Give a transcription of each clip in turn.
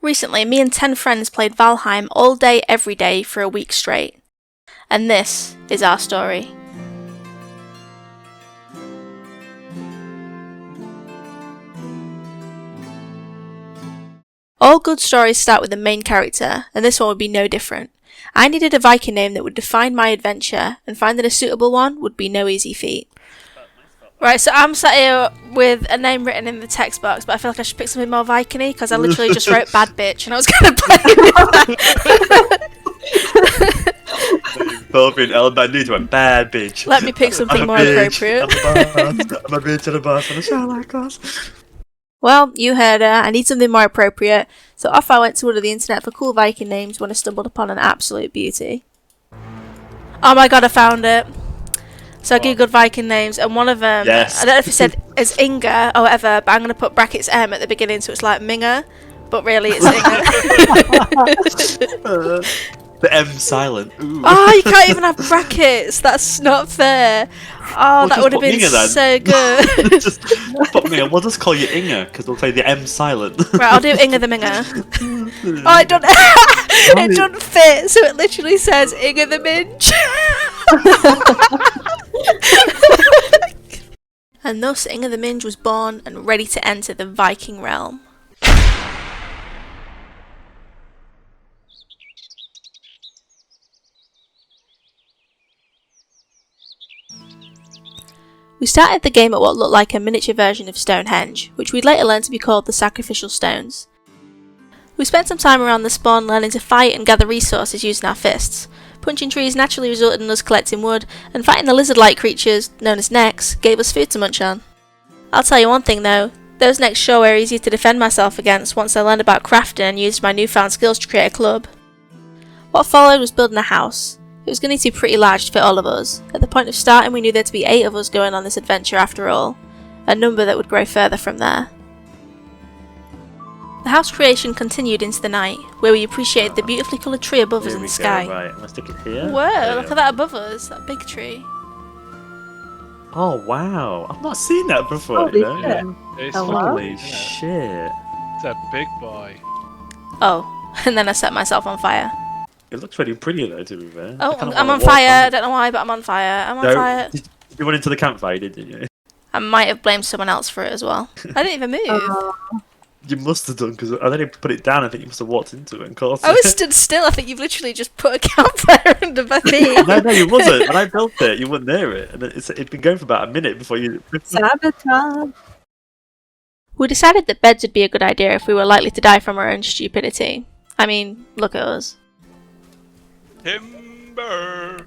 Recently, me and 10 friends played Valheim all day, every day for a week straight. And this is our story. All good stories start with a main character, and this one would be no different. I needed a Viking name that would define my adventure, and finding a suitable one would be no easy feat. Right, so I'm sat here with a name written in the text box, but I feel like I should pick something more Viking-y, because I literally just wrote bad bitch, and I was going to play with that. Perfect, I need to a bad bitch. Let me pick something more appropriate. I'm a bitch and a boss and a shower like glass. Well, you heard her. I need something more appropriate. So off I went to order the internet for cool Viking names when I stumbled upon an absolute beauty. Oh my god, I found it. So I googled Viking names, and one of them, yes. I don't know if it said it's Inga or whatever, but I'm going to put brackets M at the beginning so it's like Minga, but really it's Inga. The M silent. Ooh. Oh, you can't even have brackets. That's not fair. Oh, well, that would have been so good. Just put Minga. We'll just call you Inga because we'll play the M silent. Right, I'll do Inga the Minga. Oh, it don't. It doesn't fit, so it literally says Inga the Minge. And thus Inga the Minge was born and ready to enter the Viking realm. We started the game at what looked like a miniature version of Stonehenge, which we'd later learn to be called the Sacrificial Stones. We spent some time around the spawn learning to fight and gather resources using our fists. Punching trees naturally resulted in us collecting wood, and fighting the lizard-like creatures, known as necks, gave us food to munch on. I'll tell you one thing though, those necks sure were easy to defend myself against once I learned about crafting and used my newfound skills to create a club. What followed was building a house. It was going to be pretty large to fit all of us. At the point of starting we knew there to be 8 of us going on this adventure after all, a number that would grow further from there. The house creation continued into the night, where we appreciated the beautifully coloured tree above us in the sky. Right, I'm gonna stick it here. Whoa, look at that above us, that big tree. Oh wow, I've not seen that before. Holy you know? shit. It's Holy yeah. shit! It's a big boy. Oh, and then I set myself on fire. It looks really pretty though, to be fair. Oh, I'm on fire, I don't know why, but I'm on fire. I'm on fire. You went into the campfire, didn't you? I might have blamed someone else for it as well. I didn't even move. You must have done, because I then put it down. I think you must have walked into it and caught it. I was stood still. I think you've literally just put a campfire under my feet. No, you wasn't. When I built it, you weren't near it, and it'd been going for about a minute before you. Sabotage. We decided that beds would be a good idea if we were likely to die from our own stupidity. I mean, look at us. Timber.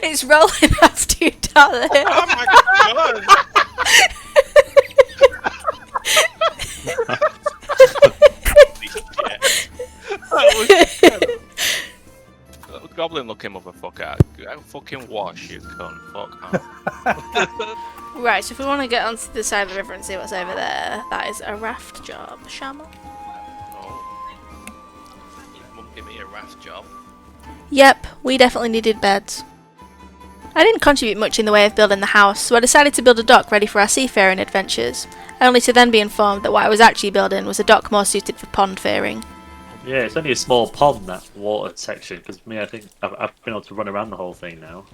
It's rolling after you down the hill. Oh my god! Little goblin looking motherfucker. Fucking wash, you cunt. Fuck off. Right, so if we want to get onto the side of the river and see what's over there, that is a raft job. Shaman? Oh. Mum give me a raft job. Yep, we definitely needed beds. I didn't contribute much in the way of building the house, so I decided to build a dock ready for our seafaring adventures, only to then be informed that what I was actually building was a dock more suited for pond faring. Yeah, it's only a small pond, that water section, because I think I've been able to run around the whole thing now.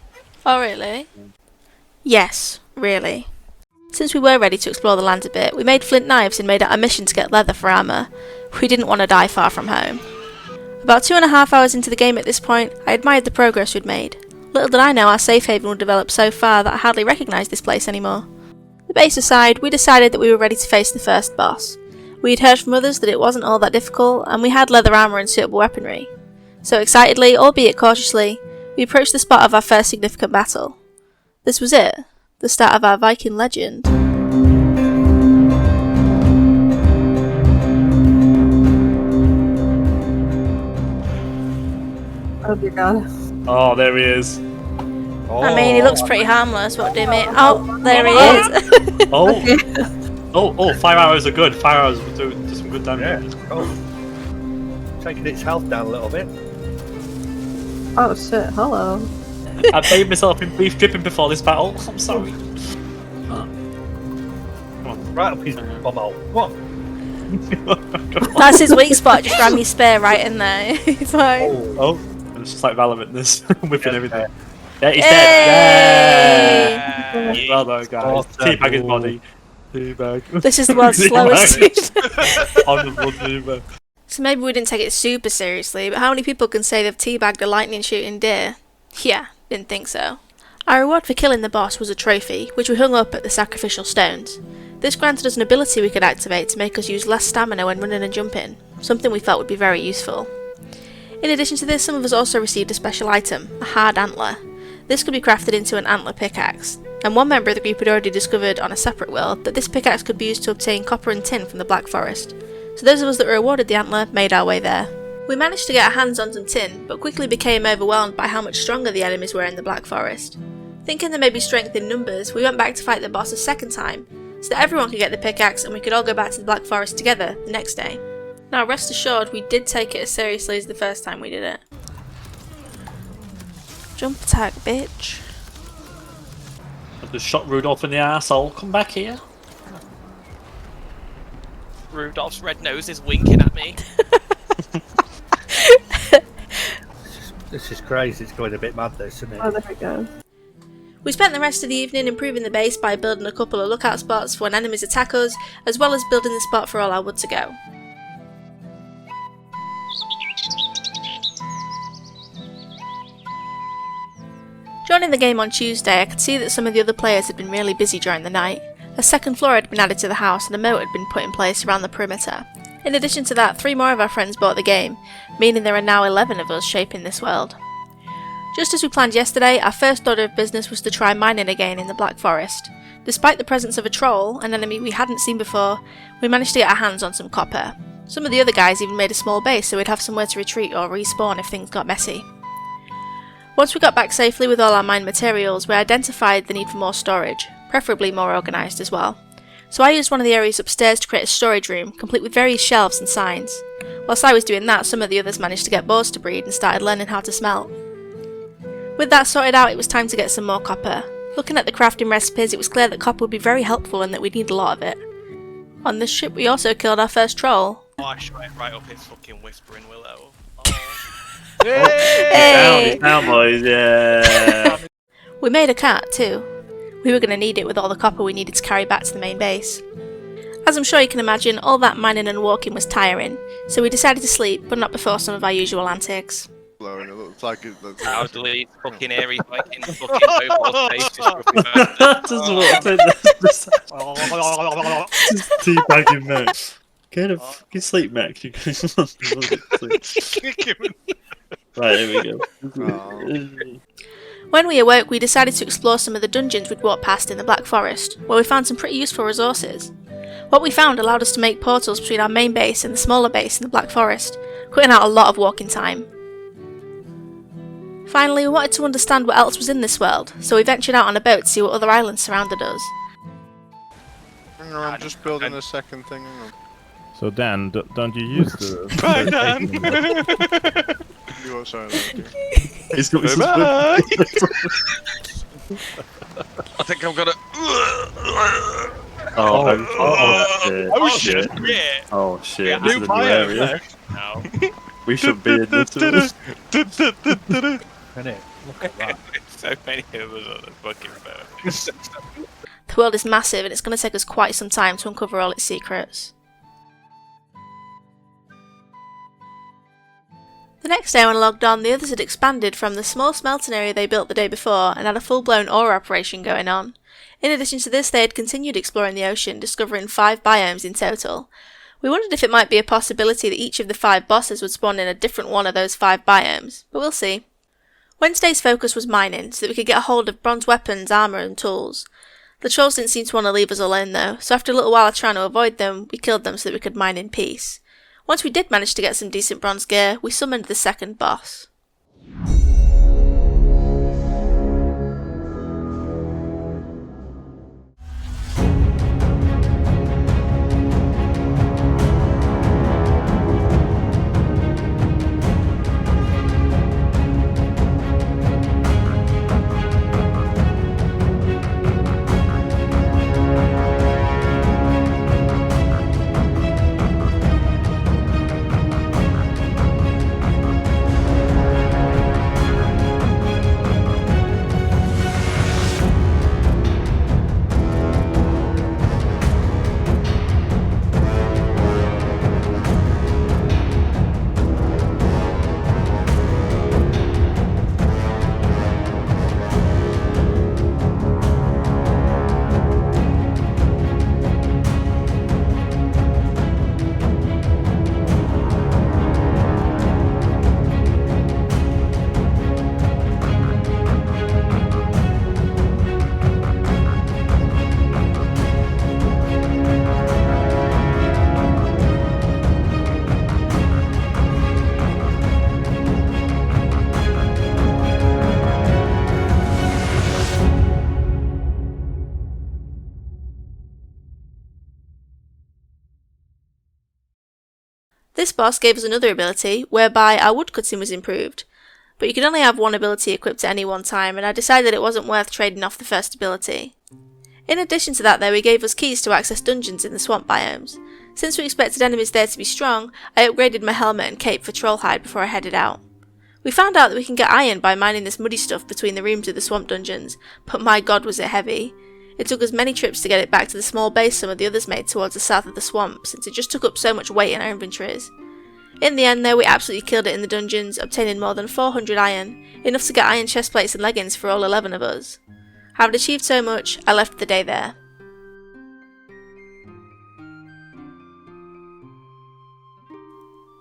Oh, really? Yes, really. Since we were ready to explore the land a bit, we made flint knives and made it our mission to get leather for armour. We didn't want to die far from home. About 2.5 hours into the game at this point, I admired the progress we'd made. Little did I know our safe haven would develop so far that I hardly recognised this place anymore. The base aside, we decided that we were ready to face the first boss. We had heard from others that it wasn't all that difficult, and we had leather armour and suitable weaponry. So excitedly, albeit cautiously, we approached the spot of our first significant battle. This was it, the start of our Viking legend. Oh dear god. Oh, there he is. Oh. I mean, he looks pretty harmless, what do you mean? Oh, there he is! Oh, oh, 5 hours are good. 5 hours will do some good damage. Yeah. Oh. Taking its health down a little bit. Oh shit, hello. I made myself in beef dripping before this battle. I'm sorry. Right up his bum hole. Come on. That's his weak spot. Just ram your spear right in there. He's like, Oh, and it's just like Valorant, this whipping Yeah, everything. Yeah, he's Hey! dead. Yeah. Well done, guys. Awesome. Teabag his body. Teabag. This is the world's slowest. Honourable teabag. So maybe we didn't take it super seriously, but how many people can say they've teabagged a lightning shooting deer? Yeah, didn't think so. Our reward for killing the boss was a trophy, which we hung up at the sacrificial stones. This granted us an ability we could activate to make us use less stamina when running and jumping, something we felt would be very useful. In addition to this, some of us also received a special item, a hard antler. This could be crafted into an antler pickaxe, and one member of the group had already discovered on a separate world that this pickaxe could be used to obtain copper and tin from the Black Forest. So those of us that were awarded the antler made our way there. We managed to get our hands on some tin, but quickly became overwhelmed by how much stronger the enemies were in the Black Forest. Thinking there may be strength in numbers, we went back to fight the boss a second time, so that everyone could get the pickaxe and we could all go back to the Black Forest together the next day. Now rest assured, we did take it as seriously as the first time we did it. Jump attack, bitch. I just shot Rudolph in the arsehole. Come back here. Rudolph's red nose is winking at me. This is crazy. It's going a bit mad, this, isn't it? Oh, there we go. We spent the rest of the evening improving the base by building a couple of lookout spots for when enemies attack us, as well as building the spot for all our wood to go. Joining the game on Tuesday, I could see that some of the other players had been really busy during the night. A second floor had been added to the house and a moat had been put in place around the perimeter. In addition to that, 3 more of our friends bought the game, meaning there are now 11 of us shaping this world. Just as we planned yesterday, our first order of business was to try mining again in the Black Forest. Despite the presence of a troll, an enemy we hadn't seen before, we managed to get our hands on some copper. Some of the other guys even made a small base so we'd have somewhere to retreat or respawn if things got messy. Once we got back safely with all our mined materials, we identified the need for more storage, preferably more organised as well. So I used one of the areas upstairs to create a storage room, complete with various shelves and signs. Whilst I was doing that, some of the others managed to get boars to breed and started learning how to smelt. With that sorted out, it was time to get some more copper. Looking at the crafting recipes, it was clear that copper would be very helpful and that we'd need a lot of it. On this ship, we also killed our first troll. Oh, I shot it right up his fucking whispering willow. Hey! Down, boys, yeah. We made a cat too. We were going to need it with all the copper we needed to carry back to the main base. As I'm sure you can imagine, all that mining and walking was tiring, so we decided to sleep, but not before some of our usual antics. Blowing. It looks like it looks Proudly fucking airy fucking fucking mobile face just rubbing my- Just walked in there, just teabagging Max. Get a fucking sleep, Max. You can sleep. Right, here we go. When we awoke, we decided to explore some of the dungeons we'd walked past in the Black Forest, where we found some pretty useful resources. What we found allowed us to make portals between our main base and the smaller base in the Black Forest, cutting out a lot of walking time. Finally, we wanted to understand what else was in this world, so we ventured out on a boat to see what other islands surrounded us. I'm just building a second thing. Hang on. So Dan, don't you use the... Bye, Dan. You are sorry. Okay. He's got his Bye. I think I'm gonna. Oh shit. Oh shit! Yeah. Oh shit. Yeah, This is a new area. No. We should be in this one. Isn't it? Look at that. So many of us on the fucking boat. The world is massive and it's going to take us quite some time to uncover all its secrets. The next day when I logged on, the others had expanded from the small smelting area they built the day before and had a full-blown ore operation going on. In addition to this, they had continued exploring the ocean, discovering 5 biomes in total. We wondered if it might be a possibility that each of the 5 bosses would spawn in a different one of those 5 biomes, but we'll see. Wednesday's focus was mining, so that we could get a hold of bronze weapons, armour and tools. The trolls didn't seem to want to leave us alone though, so after a little while of trying to avoid them, we killed them so that we could mine in peace. Once we did manage to get some decent bronze gear, we summoned the second boss. This boss gave us another ability, whereby our woodcutting was improved, but you could only have one ability equipped at any one time, and I decided it wasn't worth trading off the first ability. In addition to that though, he gave us keys to access dungeons in the swamp biomes. Since we expected enemies there to be strong, I upgraded my helmet and cape for troll hide before I headed out. We found out that we can get iron by mining this muddy stuff between the rooms of the swamp dungeons, but my god was it heavy. It took us many trips to get it back to the small base some of the others made towards the south of the swamp, since it just took up so much weight in our inventories. In the end though, we absolutely killed it in the dungeons, obtaining more than 400 iron, enough to get iron chestplates and leggings for all 11 of us. Having achieved so much, I left the day there.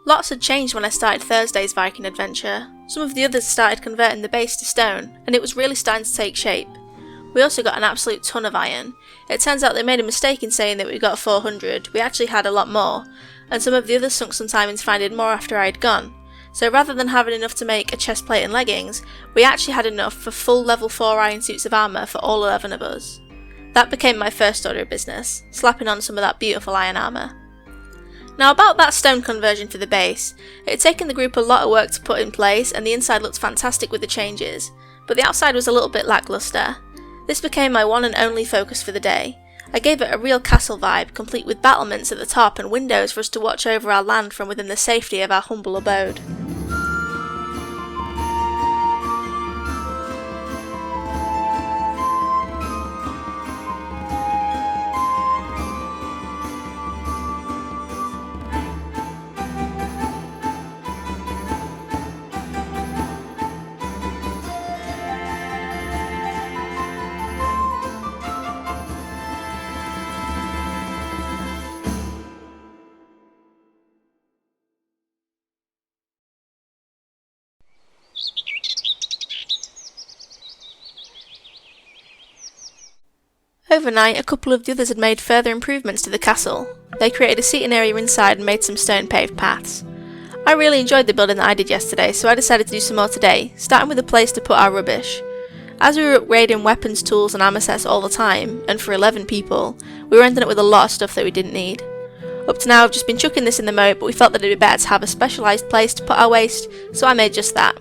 Lots had changed when I started Thursday's Viking adventure. Some of the others started converting the base to stone, and it was really starting to take shape. We also got an absolute ton of iron. It turns out they made a mistake in saying that we got 400, we actually had a lot more, and some of the others sunk some time into finding more after I had gone. So rather than having enough to make a chestplate and leggings, we actually had enough for full level 4 iron suits of armour for all 11 of us. That became my first order of business, slapping on some of that beautiful iron armour. Now about that stone conversion for the base, it had taken the group a lot of work to put in place, and the inside looked fantastic with the changes, but the outside was a little bit lacklustre. This became my one and only focus for the day. I gave it a real castle vibe, complete with battlements at the top and windows for us to watch over our land from within the safety of our humble abode. Overnight, a couple of the others had made further improvements to the castle. They created a seating area inside and made some stone paved paths. I really enjoyed the building that I did yesterday, so I decided to do some more today, starting with a place to put our rubbish. As we were upgrading weapons, tools and armor sets all the time, and for 11 people, we were ending up with a lot of stuff that we didn't need. Up to now I've just been chucking this in the moat, but we felt that it'd be better to have a specialised place to put our waste, so I made just that.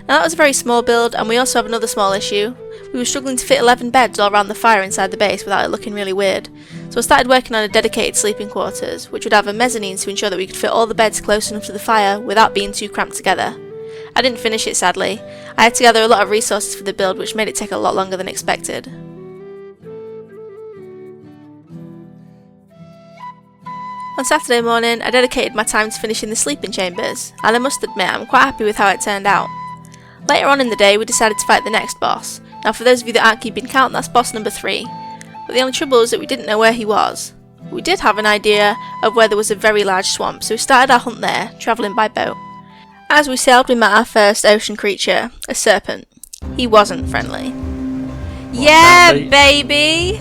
Now that was a very small build, and we also have another small issue. We were struggling to fit 11 beds all around the fire inside the base without it looking really weird, so I started working on a dedicated sleeping quarters, which would have a mezzanine to ensure that we could fit all the beds close enough to the fire without being too cramped together. I didn't finish it sadly. I had to gather a lot of resources for the build, which made it take a lot longer than expected. On Saturday morning, I dedicated my time to finishing the sleeping chambers, and I must admit I'm quite happy with how it turned out. Later on in the day we decided to fight the next boss. Now for those of you that aren't keeping count, that's boss number 3. But the only trouble is that we didn't know where he was. We did have an idea of where there was a very large swamp, so we started our hunt there, travelling by boat. As we sailed we met our first ocean creature, a serpent. He wasn't friendly. Yeah, baby!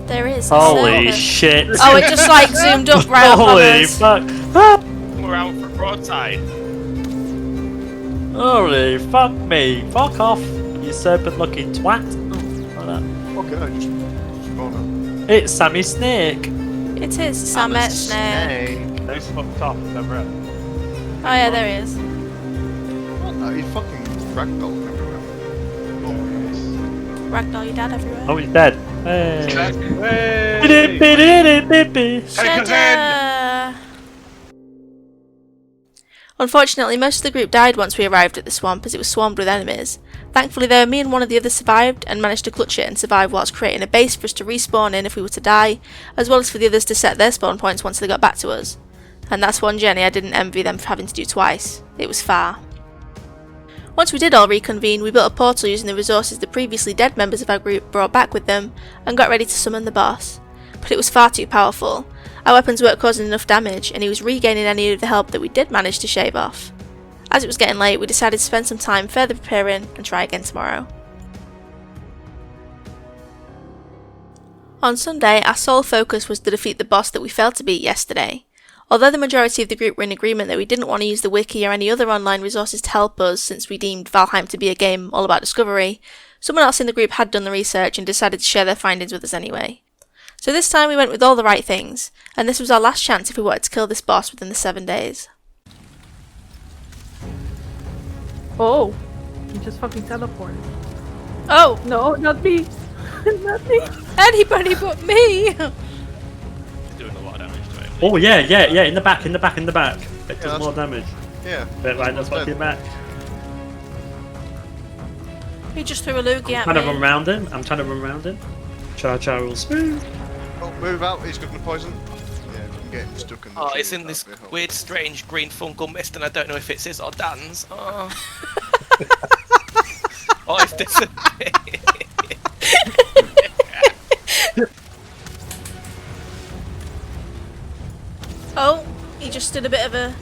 There is a Holy serpent. shit! Oh, it just like zoomed up right up on Holy us. fuck! We're out for broadside. Holy fuck me! Fuck off, you serpent-looking twat! Oh, like Okay, I just gone that. It's Sammy Snake. It is Samet Snake. Those fucked off, never end. Oh yeah, there he is. He fucking ragdoll everywhere. Oh, Ragdoll your dad everywhere. Oh, he's dead. Hey. Hey! Biddy-biddy-biddy. Shudder! Unfortunately, most of the group died once we arrived at the swamp as it was swarmed with enemies. Thankfully though, me and one of the others survived and managed to clutch it and survive whilst creating a base for us to respawn in if we were to die, as well as for the others to set their spawn points once they got back to us. And that's one journey I didn't envy them for having to do twice. It was far. Once we did all reconvene, we built a portal using the resources the previously dead members of our group brought back with them, and got ready to summon the boss. But it was far too powerful. Our weapons weren't causing enough damage, and he was regaining any of the help that we did manage to shave off. As it was getting late, we decided to spend some time further preparing and try again tomorrow. On Sunday, our sole focus was to defeat the boss that we failed to beat yesterday. Although the majority of the group were in agreement that we didn't want to use the wiki or any other online resources to help us since we deemed Valheim to be a game all about discovery, someone else in the group had done the research and decided to share their findings with us anyway. So this time we went with all the right things, and this was our last chance if we wanted to kill this boss within the 7 days. Oh, you just fucking teleported. Oh! No, not me. Not me. Anybody but me! It's doing a lot of damage to him. Oh yeah, in the back. It does that's- more damage. Yeah. But right, that's fucking back. He just threw a loogie at I'm trying to run me. around him. Cha real smooth. Oh, move out. He's got the poison. Yeah, we can get him stuck in the Oh, tree, it's in this that'd be helpful. weird, strange green fungal mist, and I don't know if it's his or Dan's. Oh, oh it's disappeared. Oh, he just did a bit of a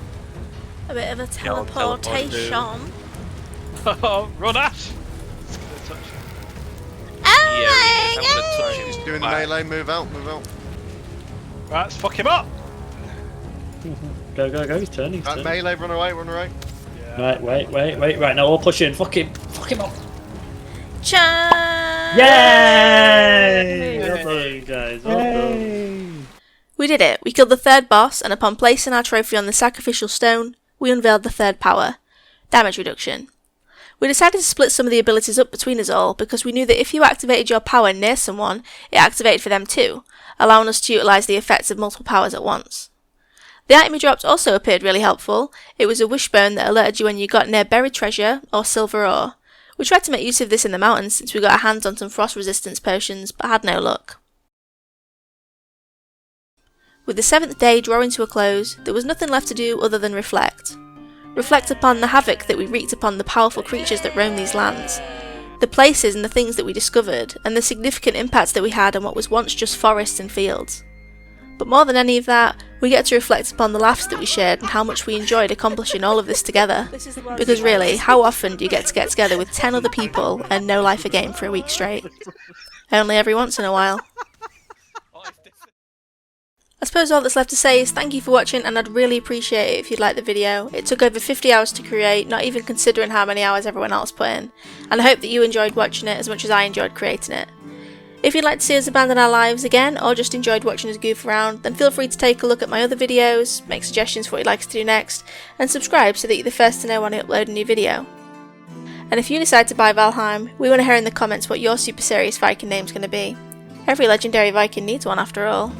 Yeah, I'll teleport, teleportation. Oh, run Ash! Oh Yeah, my I'm gonna touch God. him. He's doing the back. melee. Move out. Right, let's fuck him up. Go, he's turning. Right, melee, run away. Yeah. Right, wait, right, now all push in, fuck him up. Cha! Yay! Well done, guys, well done. We did it. We killed the 3rd boss, and upon placing our trophy on the sacrificial stone, we unveiled the 3rd power, damage reduction. We decided to split some of the abilities up between us all, because we knew that if you activated your power near someone, it activated for them too, allowing us to utilise the effects of multiple powers at once. The item we dropped also appeared really helpful. It was a wishbone that alerted you when you got near buried treasure or silver ore. We tried to make use of this in the mountains since we got our hands on some frost resistance potions, but had no luck. With the 7th day drawing to a close, there was nothing left to do other than reflect. Reflect upon the havoc that we wreaked upon the powerful creatures that roam these lands, the places and the things that we discovered, and the significant impacts that we had on what was once just forests and fields. But more than any of that, we get to reflect upon the laughs that we shared and how much we enjoyed accomplishing all of this together. Because really, how often do you get together with 10 other people and no life a game for a week straight? Only every once in a while. I suppose all that's left to say is thank you for watching, and I'd really appreciate it if you'd like the video. It took over 50 hours to create, not even considering how many hours everyone else put in, and I hope that you enjoyed watching it as much as I enjoyed creating it. If you'd like to see us abandon our lives again, or just enjoyed watching us goof around, then feel free to take a look at my other videos, make suggestions for what you'd like us to do next, and subscribe so that you're the first to know when I upload a new video. And if you decide to buy Valheim, we want to hear in the comments what your super serious Viking name's going to be. Every legendary Viking needs one after all.